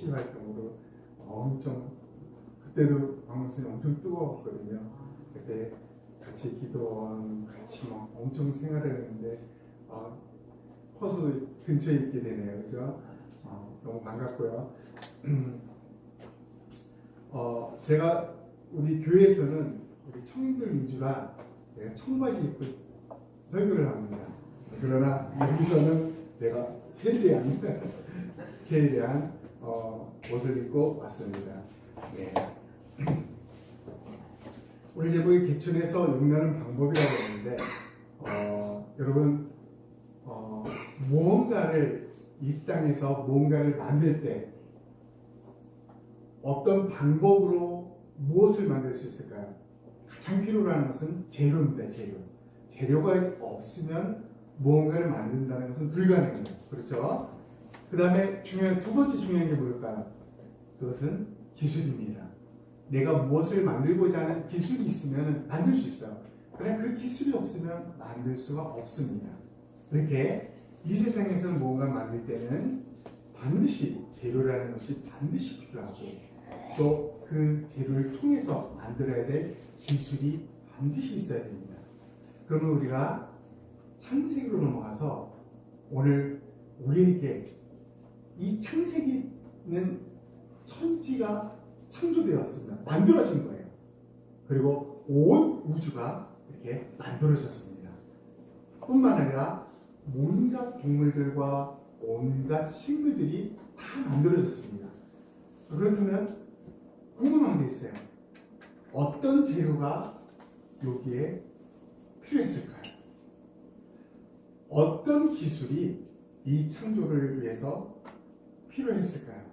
시위 활동으로 엄청, 그때도 방문선이 엄청 뜨거웠거든요. 그때 같이 기도원, 같이 막 엄청 생활을 했는데 커서 근처에 있게 되네요. 그죠? 너무 반갑고요. 제가 우리 교회에서는 우리 청년들 위주라 제가 청바지 입고 설교를 합니다. 그러나 여기서는 제가 최대한 옷을 입고 왔습니다. 네. 오늘 제목이 개천에서 용나는 방법이라고 했는데 여러분 무언가를 이 땅에서 무언가를 만들 때 어떤 방법으로 무엇을 만들 수 있을까요? 가장 필요로 하는 것은 재료입니다. 재료가 없으면 무언가를 만든다는 것은 불가능해요. 그렇죠? 그 다음에 두 번째 중요한 게 뭘까요? 그것은 기술입니다. 내가 무엇을 만들고자 하는 기술이 있으면 만들 수 있어요. 그러나 그 기술이 없으면 만들 수가 없습니다. 이렇게 이 세상에서 무언가 만들 때는 반드시 재료라는 것이 반드시 필요하고 또 그 재료를 통해서 만들어야 될 기술이 반드시 있어야 됩니다. 그러면 우리가 창세기로 넘어가서 오늘 우리에게 이 창세기는 천지가 창조되었습니다. 만들어진 거예요. 그리고 온 우주가 이렇게 만들어졌습니다. 뿐만 아니라 온갖 동물들과 온갖 식물들이 다 만들어졌습니다. 그렇다면 궁금한 게 있어요. 어떤 재료가 여기에 필요했을까요? 어떤 기술이 이 창조를 위해서 필요했을까요?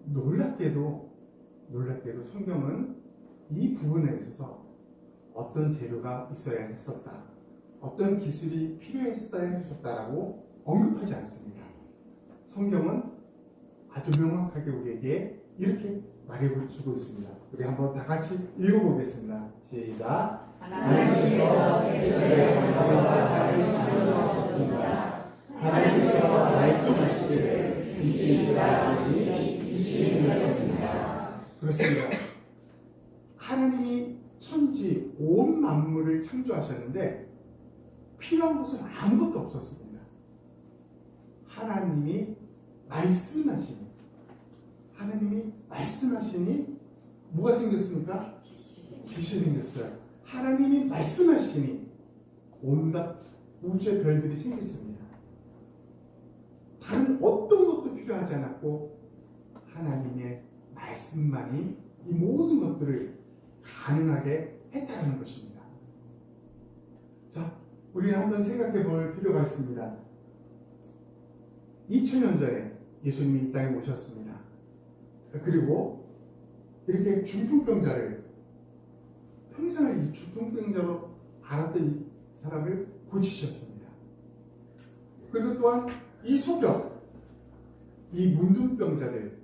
놀랍게도 성경은 이 부분에 있어서 어떤 재료가 있어야 했었다, 어떤 기술이 필요했어야 했었다라고 언급하지 않습니다. 성경은 아주 명확하게 우리에게 이렇게 말해주고 있습니다. 우리 한번 다 같이 읽어보겠습니다. 시작. 하나님께서 대저의 영광과 나를 창조하셨습니다. 하나님께서 말씀하시기를 빛이 있으라 하시니 빛이 있었습니다. 그렇습니다. 하나님이 천지 온 만물을 창조하셨는데 필요한 것은 아무것도 없었습니다. 하나님이 말씀하시니 뭐가 생겼습니까? 빛이 생겼어요. 하나님이 말씀하시니 온갖 우주의 별들이 생겼습니다. 다른 어떤 것도 필요하지 않았고 하나님의 말씀만이 이 모든 것들을 가능하게 했다는 것입니다. 자, 우리는 한번 생각해 볼 필요가 있습니다. 2000년 전에 예수님이 이 땅에 오셨습니다. 그리고 이렇게 중풍병자를 평생을 이 중풍병자로 알았던 이 사람을 고치셨습니다. 그리고 또한 이 소경, 이 문둥병자들,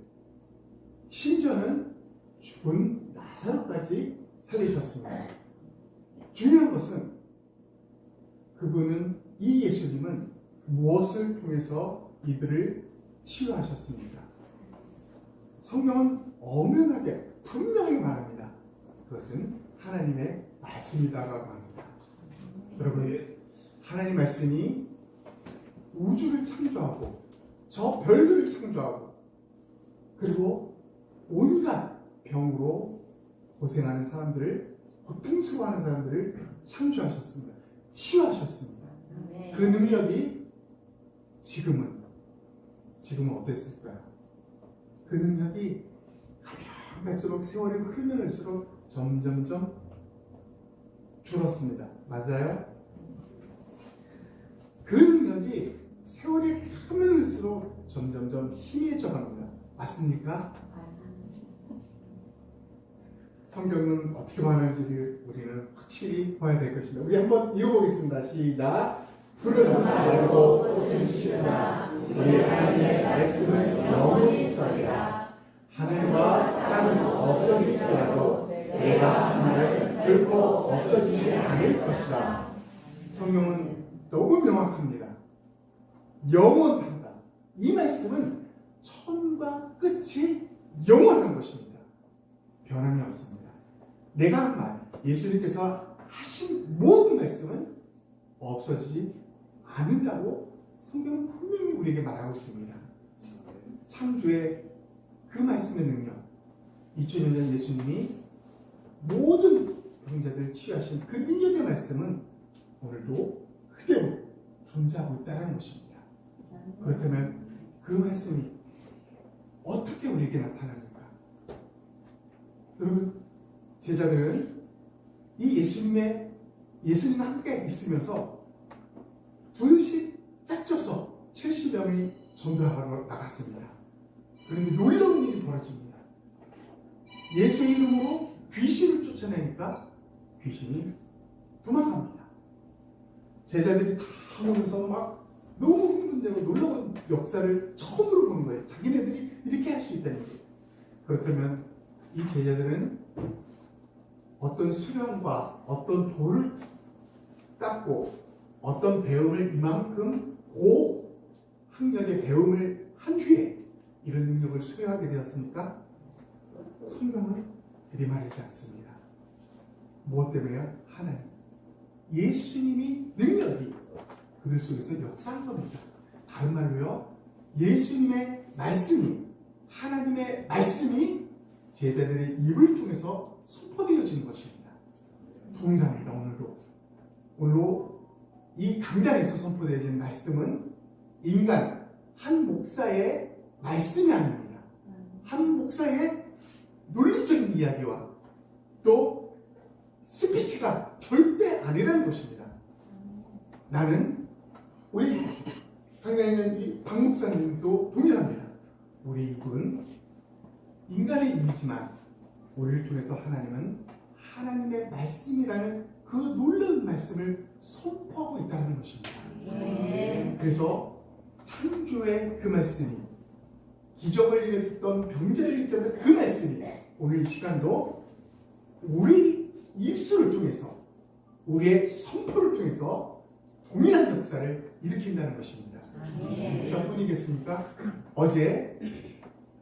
심지어는 죽은 나사로까지 살리셨습니다. 중요한 것은 이 예수님은 무엇을 통해서 이들을 치유하셨습니까? 성경은 엄연하게 분명히 말합니다. 그것은 하나님의 말씀이다라고 합니다. 여러분, 하나님 말씀이 우주를 창조하고 저 별들을 창조하고 그리고 온갖 병으로 고생하는 사람들을, 고통스러워하는 사람들을 창조하셨습니다. 치유하셨습니다. 그 능력이 지금은 어땠을까요? 그 능력이 가면 갈수록 세월이 흐르면 할수록 점점점 줄었습니다. 맞아요? 그 능력이 세월이 가면 갈수록 점점점 희미해져 갑니다. 맞습니까? 성경은 어떻게 말하는지를 우리는 확실히 봐야 될 것입니다. 우리 한번 읽어보겠습니다. 시작. 풀은 마르고 꽃은 시드나 우리 하나님의 말씀은 영원히 있으리라. 하늘과 땅은 없어질지라도 내가 한 말은 결코 없어지지 않을 것이다. 성경은 너무 명확합니다. 영원하다. 이 말씀은 처음과 끝이 영원한 것입니다. 변함이 없습니다. 내가 한 말, 예수님께서 하신 모든 말씀은 없어지지 않는다고 성경은 분명히 우리에게 말하고 있습니다. 창조의 그 말씀의 능력, 2000년 전 예수님이 모든 병자들을 치유하신 그 능력의 말씀은 오늘도 그대로 존재하고 있다는 것입니다. 그렇다면 그 말씀이 어떻게 우리에게 나타납니까? 여러분, 제자들은 이 예수님과 함께 있으면서 둘씩 짝져서 70명이 전도하러 나갔습니다. 그런데 놀라운 일이 벌어집니다. 예수의 이름으로 귀신을 쫓아내니까 귀신이 도망갑니다. 제자들이 다 하면서 막 너무 흥분되고 놀라운 역사를 처음으로 보는 거예요. 자기네들이 이렇게 할 수 있다는 거예요. 그렇다면 이 제자들은 어떤 수련과 어떤 돌을 닦고 어떤 배움을 이만큼 고학력의 배움을 한 후에 이런 능력을 수행하게 되었습니까? 성경은 들이말하지 않습니다. 무엇 때문에요? 하나님, 예수님이 능력이 그들 속에서 역사한 겁니다. 다른 말로요, 예수님의 말씀이, 하나님의 말씀이 제자들의 입을 통해서 선포되어지는 것입니다. 동일합니다. 오늘도 이 강단에서 선포되어지는 말씀은 인간 한 목사의 말씀이 아닙니다. 한 목사의 논리적인 이야기와 또 스피치가 절대 아니라는 것입니다. 나는 우리 강단에 있는 이 박 목사님도 동일합니다. 우리 이분 인간의 일이지만 우리를 통해서 하나님은 하나님의 말씀이라는 그 놀라운 말씀을 선포하고 있다는 것입니다. 그래서 창조의 그 말씀이, 기적을 일으켰던 병자를 일으켰던 그 말씀이 오늘 이 시간도 우리 입술을 통해서, 우리의 선포를 통해서 동일한 역사를 일으킨다는 것입니다. 목사뿐이겠습니까? 어제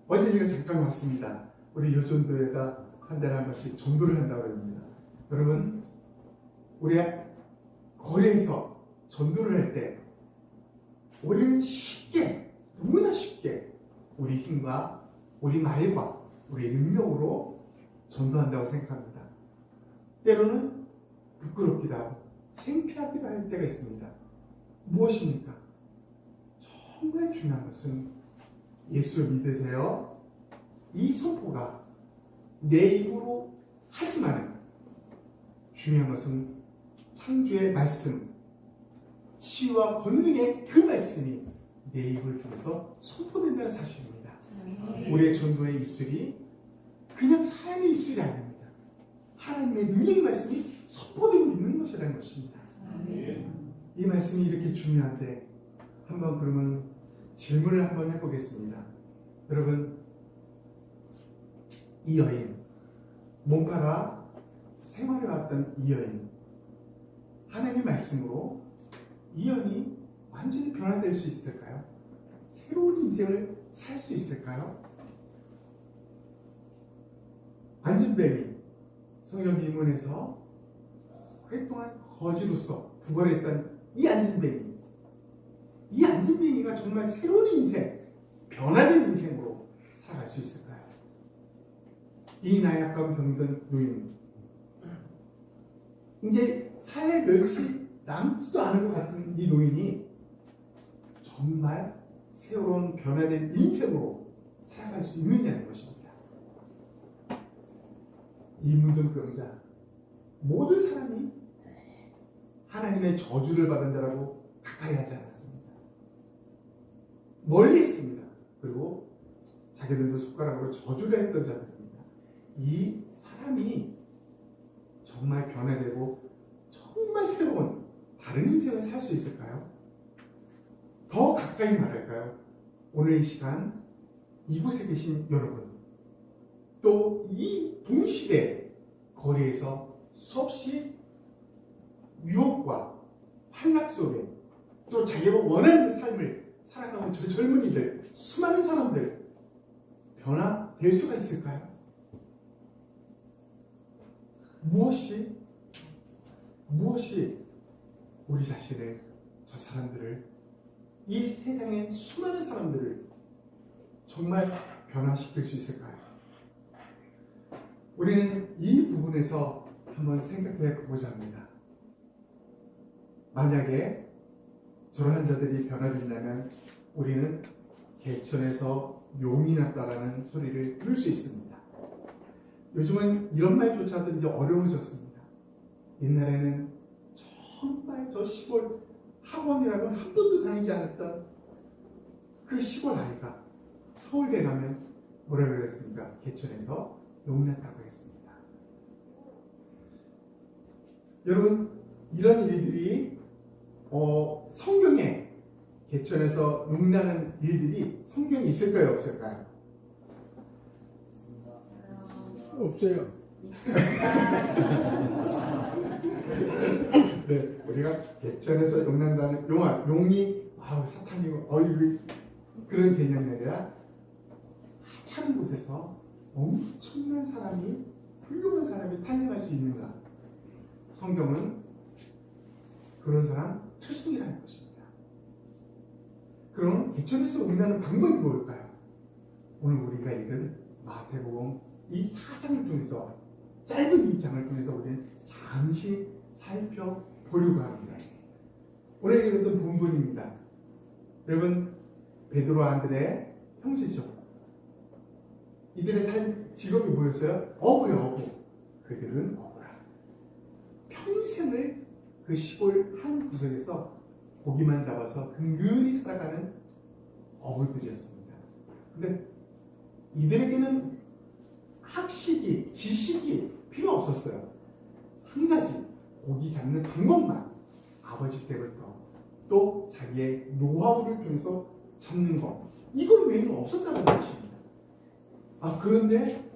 제가 잠깐 왔습니다. 우리 여전도회가 한 달에 한 번씩 전도를 한다고 합니다. 여러분, 우리 거리에서 전도를 할 때 우리는 쉽게, 너무나 쉽게 우리 힘과 우리 말과 우리 능력으로 전도한다고 생각합니다. 때로는 부끄럽기도 하고 창피하기도 할 때가 있습니다. 무엇입니까? 정말 중요한 것은 예수를 믿으세요. 이 선포가 내 입으로 하지만 중요한 것은 창조의 말씀, 치유와 권능의 그 말씀이 내 입을 통해서 선포된다는 사실입니다. 우리의 전도의 입술이 그냥 사람의 입술이 아닙니다. 하나님의 능력의 말씀이 선포되고 있는 것이라는 것입니다. 이 말씀이 이렇게 중요한데 한번 그러면 질문을 한번 해보겠습니다. 여러분, 이 여인, 몽파라 생활해 왔던 이 여인, 하나님의 말씀으로 이 여인이 완전히 변화될 수 있을까요? 새로운 인생을 살 수 있을까요? 안진뱅이, 성경 비문에서 오랫동안 거지로서 구걸했던 이 안진뱅이가 정말 새로운 인생, 변화된 인생으로 살아갈 수 있을까요? 이 나약한 병든 노인, 이제 살 며칠 남지도 않은 것 같은 이 노인이 정말 새로운 변화된 인생으로 살아갈 수 있느냐는 것입니다. 이 문둥병자, 모든 사람이 하나님의 저주를 받은 자라고 가까이 하지 않았습니다. 멀리 했습니다. 그리고 자기들도 숟가락으로 저주를 했던 자들입니다. 이 사람이 정말 변화되고 정말 새로운 다른 인생을 살 수 있을까요? 더 가까이 말할까요? 오늘 이 시간 이곳에 계신 여러분, 또 이 동시대 거리에서 수없이 유혹과 환락 속에 또 자기가 원하는 삶을 살아가는 저 젊은이들, 수많은 사람들, 변화될 수가 있을까요? 무엇이 우리 자신을, 저 사람들을, 이 세상의 수많은 사람들을 정말 변화시킬 수 있을까요? 우리는 이 부분에서 한번 생각해 보고자 합니다. 만약에 저러한 자들이 변화된다면 우리는 개천에서 용이 났다라는 소리를 들을 수 있습니다. 요즘은 이런 말조차도 이제 어려워졌습니다. 옛날에는 정말 저 시골 학원이라고는 한 번도 다니지 않았던 그 시골 아이가 서울대 가면 뭐라 그랬습니까? 개천에서 용이 났다고 했습니다. 여러분, 이런 일들이 성경에 개천에서 용나는 일들이 성경에 있을까요? 없을까요? 없어요. 네, 우리가 개천에서 용난다는 용이 사탄이고 그런 개념이 아니라 하찮은 곳에서 엄청난 사람이, 훌륭한 사람이 탄생할 수 있는가? 성경은 그런 사람 투성이라는 것입니다. 그럼 개천에서 용나는 방법이 뭘까요? 오늘 우리가 읽은 마태복음 이 4장을 통해서, 짧은 이 장을 통해서 우리는 잠시 살펴보려고 합니다. 오늘 읽었던 본문입니다. 여러분, 베드로 안드레 형제죠. 이들의 직업이 뭐였어요? 어부요. 그들은 어부라. 평생을 그 시골 한 구석에서 고기만 잡아서 근근히 살아가는 어부들이었습니다. 근데 이들에게는 학식이, 지식이 필요 없었어요. 한 가지, 고기 잡는 방법만 아버지 때부터 또 자기의 노하우를 통해서 잡는 것, 이걸 외에는 없었다는 것입니다. 그런데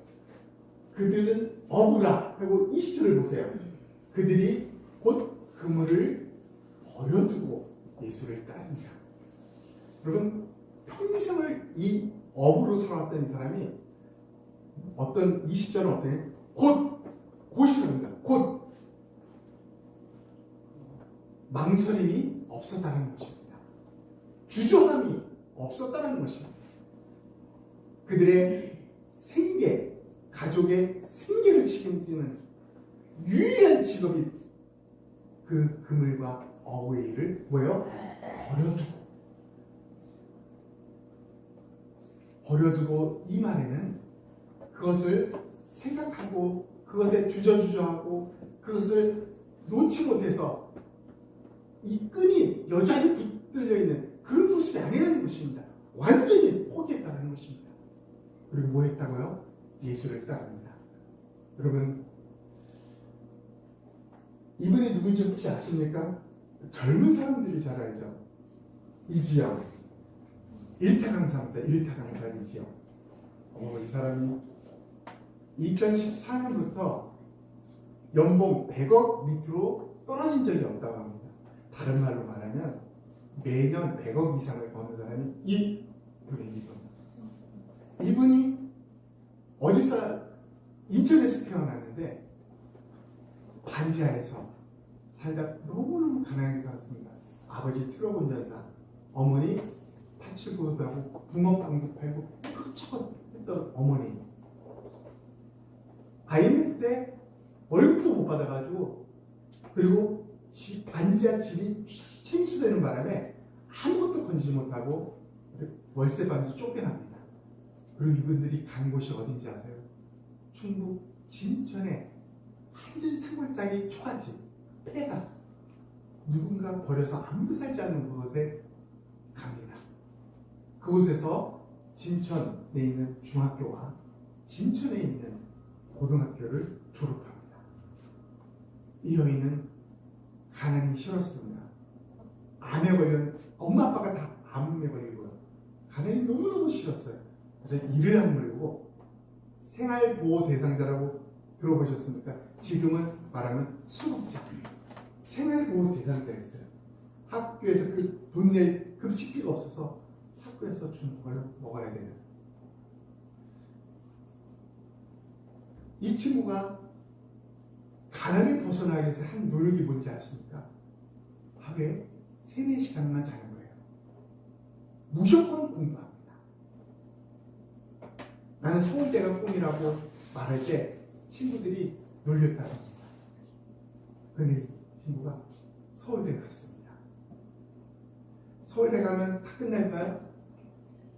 그들은 어부라 하고 이 시절을 보세요. 그들이 곧 그물을 버려두고 예수를 따릅니다. 여러분, 평생을 이 어부로 살아왔던 이 사람이 어떤 20절은 어때요? 곧이랍니다. 곧 망설임이 없었다는 것입니다. 주저함이 없었다는 것입니다. 그들의 생계, 가족의 생계를 책임지는 유일한 직업이 그 그물과 어부의 일을 버려두고 이 말에는 그것을 생각하고 그것에 주저주저하고 그것을 놓지 못해서 이 끈이 여전히 붙들려 있는 그런 모습이 아니라는 것입니다. 완전히 포기했다는 것입니다. 그리고 뭐 했다고요? 예수를 따릅니다. 여러분, 이분이 누군지 혹시 아십니까? 젊은 사람들이 잘 알죠. 이지영, 일타 강사입니다. 일타 강사 이지영. 이 사람이 2014년부터 연봉 100억 밑으로 떨어진 적이 없다고 합니다. 다른 말로 말하면 매년 100억 이상을 버는 사람이 이분입니다. 이분이 어디서, 인천에서 태어났는데 반지하에서 살다 너무너무 가난하게 살았습니다. 아버지 트럭 운전사, 어머니 파출부도 하고 붕어빵도 팔고 그것저것 했던 어머니. IMF 때 월급도 못 받아가지고, 그리고 반지하 집이 침수되는 바람에 아무것도 건지지 못하고 월세방에서 쫓겨납니다. 그리고 이분들이 간 곳이 어딘지 아세요? 충북 진천에 완전 산골짜기 초가집, 폐가 누군가 버려서 아무도 살지 않는 그곳에 갑니다. 그곳에서 진천에 있는 중학교와 진천에 있는 고등학교를 졸업합니다. 이 여인은 가난이 싫었습니다. 암에 걸린, 엄마 아빠가 다 암에 걸리고요. 가난이 너무너무 싫었어요. 그래서 이를 악물고 생활보호 대상자라고 들어보셨습니까? 지금은 말하면 수급자, 생활보호 대상자였어요. 학교에서 그 돈 낼 급식비가 없어서 학교에서 주는 걸 먹어야 돼요. 이 친구가 가난을 벗어나기 위해서 한 노력이 뭔지 아십니까? 하루에 3-4시간만 자는 거예요. 무조건 공부합니다. 나는 서울대가 꿈이라고 말할 때 친구들이 놀렸다고 합니다. 그런데 이 친구가 서울대에 갔습니다. 서울대 가면 다 끝날까요?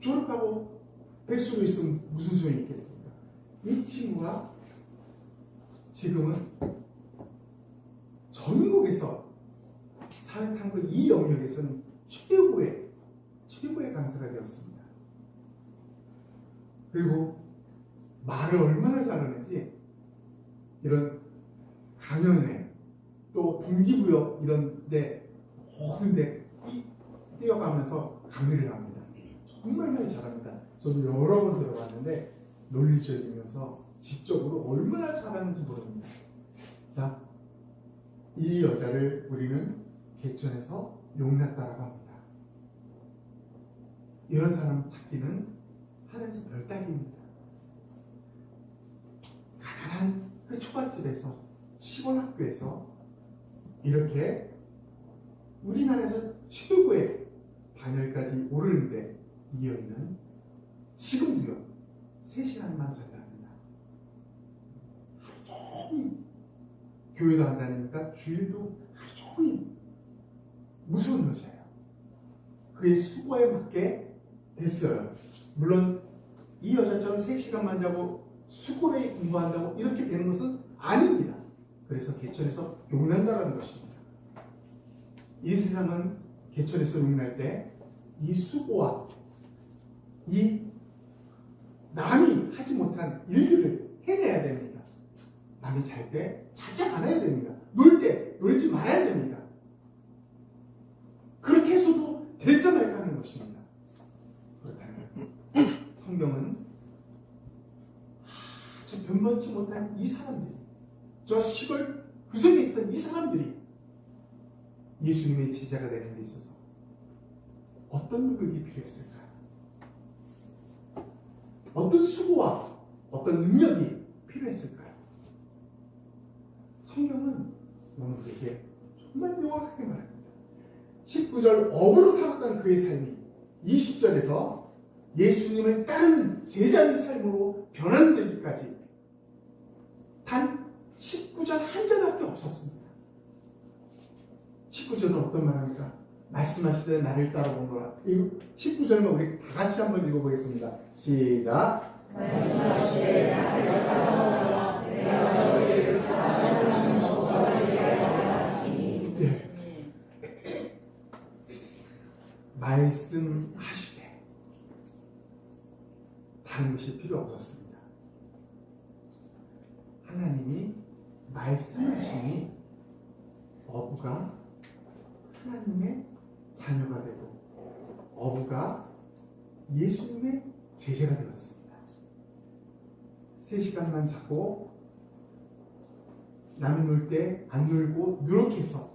졸업하고 백수로 있으면 무슨 소용이 있겠습니까? 이 친구가 지금은 전국에서 사회탐구 이 영역에서는 최고의 강사가 되었습니다. 그리고 말을 얼마나 잘하는지 이런 강연회 또 동기부여 이런 데 모든 데 뛰어가면서 강의를 합니다. 정말 많이 잘합니다. 저도 여러 번 들어봤는데 논리적이면서 지적으로 얼마나 잘하는지 모릅니다. 자, 이 여자를 우리는 개천에서 용났다라고 합니다. 이런 사람 찾기는 하늘에서 별따기입니다. 가난한 그 초가집에서 시골 학교에서 이렇게 우리나라에서 최고의 반열까지 오르는데 이 여인은 지금도요 3시간만 잔답니다. 하루 종일 교회도 안 다니니까 주일도 하루 종일 무서운 여자예요. 그의 수고에 맞게 됐어요. 물론 이 여자처럼 3시간만 자고 수고에 공부한다고 이렇게 되는 것은 아닙니다. 그래서 개천에서 용난다라는 것입니다. 이 세상은 개천에서 용날 때 이 수고와 이 남이 하지 못한 일들을 해내야 됩니다. 남이 잘 때 자지 않아야 됩니다. 놀 때 놀지 말아야 됩니다. 그렇게 해서도 될까 말까 하는 것입니다. 그렇다면 성경은 저 변변치 못한 이 사람들이, 저 시골 구석에 있던 이 사람들이 예수님의 제자가 되는 데 있어서 어떤 노력이 필요했을까요? 어떤 수고와 어떤 능력이 필요했을까요? 성경은 오늘 우리에게 정말 명확하게 말합니다. 19절 업으로 살았던 그의 삶이 20절에서 예수님을 따르는 제자의 삶으로 변환되기까지 단 19절 한 절밖에 없었습니다. 19절은 어떤 말합니까? 말씀하시되 나를 따라오너라. 이 19절만 우리 다 같이 한번 읽어보겠습니다. 시작. 말씀하시되 나를 따라오너라. 내가 너희를 사랑하는 것과 하시니. 네. 말씀하시되 다른 것이 필요 없었습니다. 하나님이 말씀하시니 어부가 하나님의 자녀가 되고 어부가 예수님의 제자가 되었습니다. 3시간만 자고 남이 놀 때 안 놀고 노력해서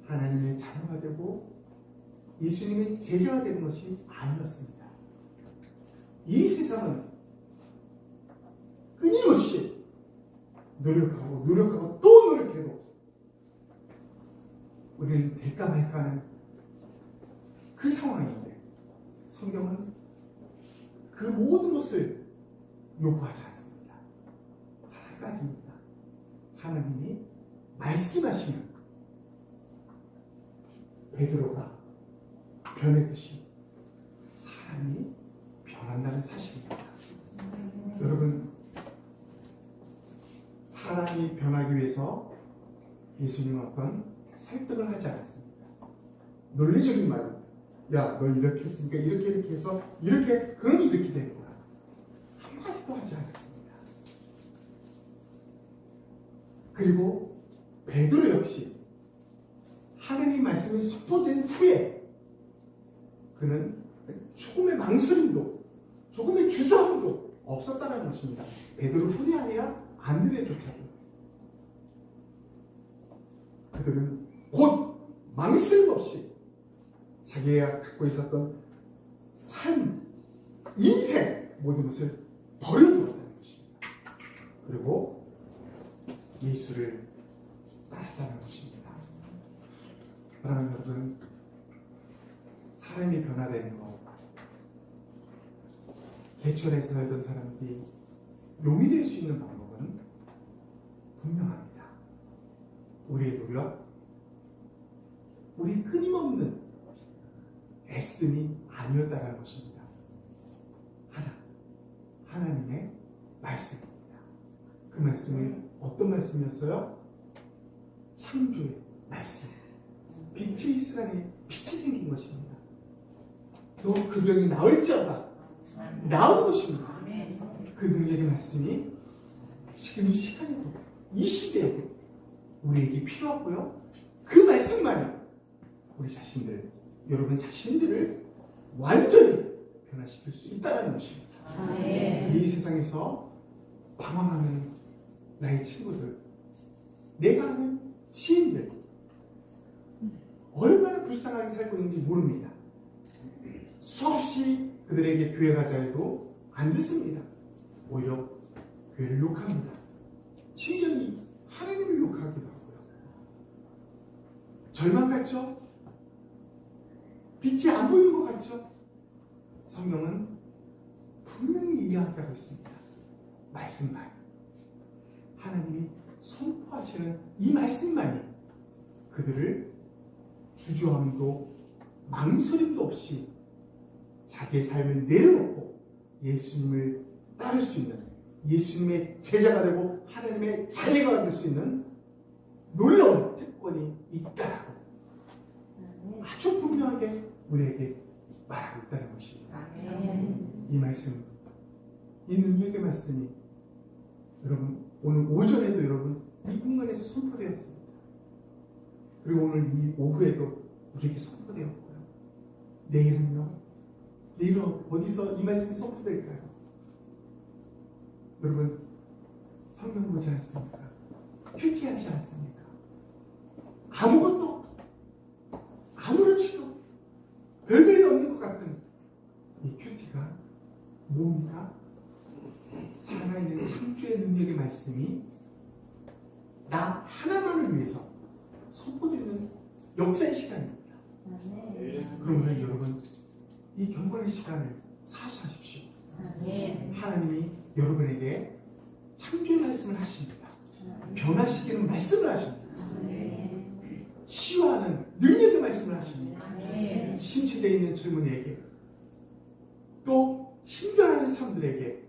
하나님의 자녀가 되고 예수님의 제자가 되는 것이 아니었습니다. 이 세상은 끊임없이 노력하고 또 노력해도 우리는 될까 말까 하는 그 상황인데 성경은 그 모든 것을 요구하지 않습니다. 한 가지입니다. 하나님이 말씀하시면 베드로가 변했듯이 사람이 변한다는 사실입니다. 여러분, 사람이 변하기 위해서 예수님은 어떤 설득을 하지 않았습니다. 논리적인 말로 야, 너 이렇게 했으니까 이렇게 해서 그럼 이렇게 되는 거야. 한마디도 하지 않았습니다. 그리고 베드로 역시 하나님 말씀이 선포된 후에 그는 조금의 망설임도 조금의 주저함도 없었다는 것입니다. 베드로뿐이 아니라 안드레조차도 그들은 곧 망설임 없이 자기가 갖고 있었던 삶, 인생 모든 것을 버려두었다는 것입니다. 그리고 예수를 따랐다는 것입니다. 그러면 여러분, 사람이 변화되는 것, 개천에 살던 사람들이 용이 될 수 있는 방법은 분명합니다. 우리의 노력, 우리 끊임없는 애씀이 아니었다는 것입니다. 하나님의 말씀입니다. 그 말씀이 어떤 말씀이었어요? 창조의 말씀. 빛이 있으라니 빛이 생긴 것입니다. 너 그 병이 나을지어다. 나은 것입니다. 그 능력의 말씀이 지금 이 시간에도, 이 시대에도 우리에게 필요하고요. 그 말씀만이 우리 자신들, 여러분 자신들을 완전히 변화시킬 수 있다는 것입니다. 이 세상에서 방황하는 나의 친구들, 내가 아는 지인들, 얼마나 불쌍하게 살고 있는지 모릅니다. 수없이 그들에게 교회 가자 해도 안 듣습니다. 오히려 교회를 욕합니다. 심지어 하나님을 욕하기도 하고요. 절망 같죠? 빛이 안 보이는 것 같죠? 성경은 분명히 이해한다고 했습니다. 말씀만. 하나님이 선포하시는 이 말씀만이 그들을 주저함도 망설임도 없이 자기의 삶을 내려놓고 예수님을 따를 수 있는, 예수님의 제자가 되고 하나님의 자녀가 될 수 있는 놀라운 특권이 있다라고 아주 분명하게 우리에게 말하고 있다는 것입니다. 이 말씀, 이 능력의 말씀이 여러분 오늘 오전에도 여러분 이 공간에서 선포되었습니다. 그리고 오늘 이 오후에도 우리에게 선포되었고요. 내일은요? 내일은 어디서 이 말씀이 선포될까요? 여러분 성경 보지 않습니까? 큐티하지 않습니까? 아무것도 아무렇지도 별별이 없는 것 같은 이 큐티가 뭡니까? 살아있는 창조의 능력의 말씀이 나 하나만을 위해서 선포되는 역사의 시간입니다. 그러면 여러분 이 경건의 시간을 사수하십시오. 하나님이 여러분에게 창조의 말씀을 하십니다. 변화시키는 말씀을 하십니다. 치유하는 능력의 말씀을 하십니다. 심취되어 있는 젊은이에게 또 힘들어하는 사람들에게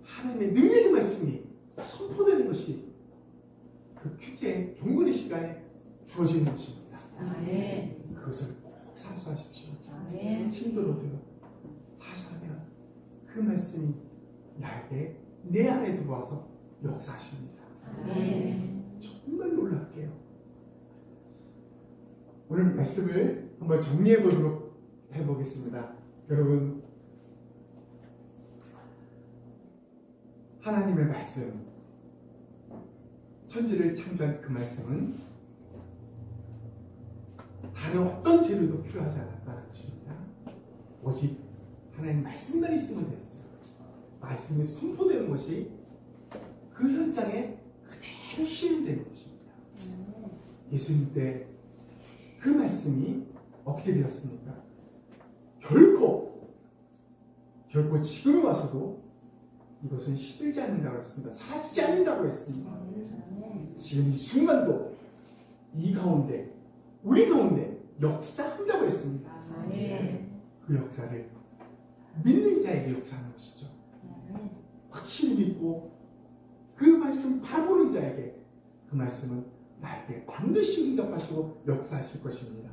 하나님의 능력의 말씀이 선포되는 것이 그 큐티의 경건의 시간에 주어지는 것입니다. 그것을 꼭 사수하십시오. 힘들어도요. 사수하면 그 말씀이 나에게 내 안에 들어와서 역사하십니다. 정말 놀랍게요. 오늘 말씀을 한번 정리해 보도록 해보겠습니다. 여러분, 하나님의 말씀, 천지를 창조한 그 말씀은 다른 어떤 재료도 필요하지 않았다는 것입니다. 오직 하나님 말씀만 있으면 됐어요. 말씀이 선포되는 것이 그 현장에 그대로 실현되는 것입니다. 예수님 때 그 말씀이 어떻게 되었습니까? 결코 지금에 와서도 이것은 시들지 않는다고 했습니다. 사라지지 않는다고 했습니다. 지금 이 순간도 이 가운데, 우리 가운데 역사한다고 했습니다. 그 역사를 믿는 자에게 역사하는 것이죠. 확실히 믿고 그 말씀 바라보는 자에게 그 말씀은 나에게 반드시 응답하시고 역사하실 것입니다.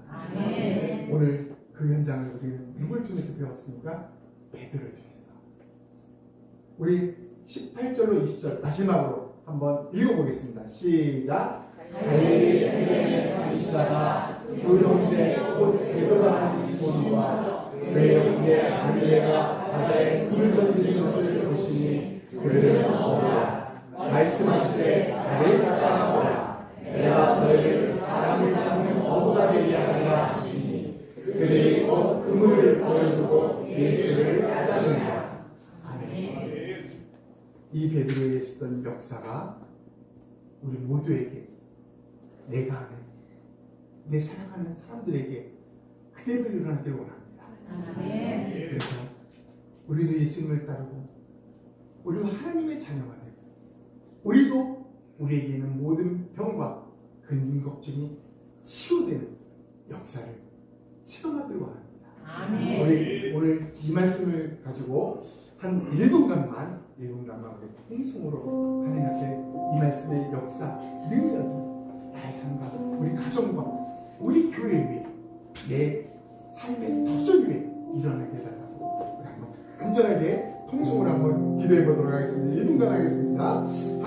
오늘 그 현장을 우리는 누굴 통해서 배웠습니까? 베드로를 통해서. 우리 18절로 20절 마지막으로 한번 읽어보겠습니다. 시작. 갈릴리 바리새가 두 형제 곧 베드로라 하는 시몬과 그 형제 안드레가 바다에 금을 던지는 것을 보시니 그들은 어라 말씀하시되 나를 따라오라. 내가 너희를 사람을 닦는 어부가 되게 하리라 하시니 그들이 곧 그물을 버려두고 예수를 따르니라. 아멘. 이 베드로에게 있었던 역사가 우리 모두에게, 내가 아는, 내 사랑하는 사람들에게 그대로 일어나기를 원합니다. 그래서 우리도 예수님을 따르고 우리도 하나님의 자녀가 되고 우리도 우리에게 있는 모든 병과 근심 걱정이 치유되는 역사를 체험하기를 원합니다. 우리 오늘 이 말씀을 가지고 한 1분간만 우리 통성으로 하나님 앞에 이 말씀의 역사 기능이라도 나의 삶과 우리 가정과 우리 교회 위에 내 삶의 터전 위에 일어나게 해달라고 우리 한번 간절하게 통성으로 한번 기도해 보도록 하겠습니다. 1분간 하겠습니다.